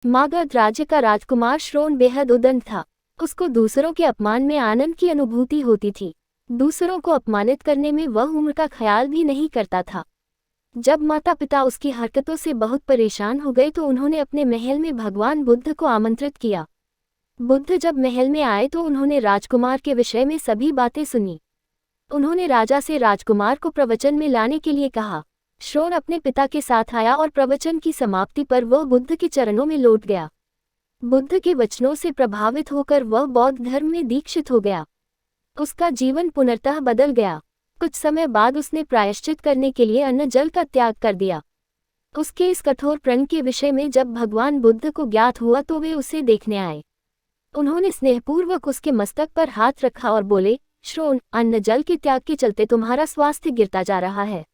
मागध राज्य का राजकुमार श्रोण बेहद उद्दंड था। उसको दूसरों के अपमान में आनंद की अनुभूति होती थी। दूसरों को अपमानित करने में वह उम्र का ख्याल भी नहीं करता था। जब माता पिता उसकी हरकतों से बहुत परेशान हो गए तो उन्होंने अपने महल में भगवान बुद्ध को आमंत्रित किया। बुद्ध जब महल में आए तो उन्होंने राजकुमार के विषय में सभी बातें सुनी। उन्होंने राजा से राजकुमार को प्रवचन में लाने के लिए कहा। श्रोण अपने पिता के साथ आया और प्रवचन की समाप्ति पर वह बुद्ध के चरणों में लौट गया। बुद्ध के वचनों से प्रभावित होकर वह बौद्ध धर्म में दीक्षित हो गया। उसका जीवन पुनर्तः बदल गया। कुछ समय बाद उसने प्रायश्चित करने के लिए अन्न जल का त्याग कर दिया। उसके इस कठोर प्रण के विषय में जब भगवान बुद्ध को ज्ञात हुआ तो वे उसे देखने आए। उन्होंने स्नेहपूर्वक उसके मस्तक पर हाथ रखा और बोले, श्रोण, अन्न जल के त्याग के चलते तुम्हारा स्वास्थ्य गिरता जा रहा है।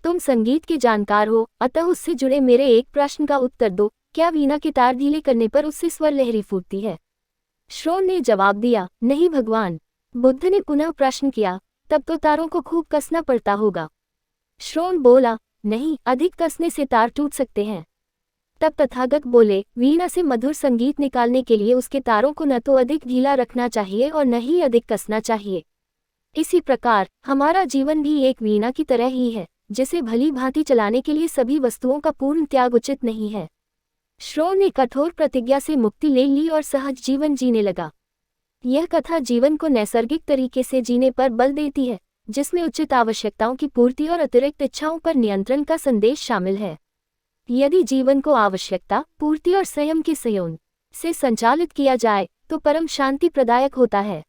तुम संगीत के जानकार हो, अतः उससे जुड़े मेरे एक प्रश्न का उत्तर दो। क्या वीणा के तार ढीले करने पर उससे स्वर लहरी फूटती है? श्रोण ने जवाब दिया, नहीं भगवान। बुद्ध ने पुनः प्रश्न किया, तब तो तारों को खूब कसना पड़ता होगा। श्रोण बोला, नहीं, अधिक कसने से तार टूट सकते हैं। तब तथागत बोले, वीणा से मधुर संगीत निकालने के लिए उसके तारों को न तो अधिक ढीला रखना चाहिए और न ही अधिक कसना चाहिए। इसी प्रकार हमारा जीवन भी एक वीणा की तरह ही है, जिसे भली भांति चलाने के लिए सभी वस्तुओं का पूर्ण त्याग उचित नहीं है। श्रोण ने कठोर प्रतिज्ञा से मुक्ति ले ली और सहज जीवन जीने लगा। यह कथा जीवन को नैसर्गिक तरीके से जीने पर बल देती है, जिसमें उचित आवश्यकताओं की पूर्ति और अतिरिक्त इच्छाओं पर नियंत्रण का संदेश शामिल है। यदि जीवन को आवश्यकता, पूर्ति और संयम के संयोग से संचालित किया जाए तो परम शांति प्रदायक होता है।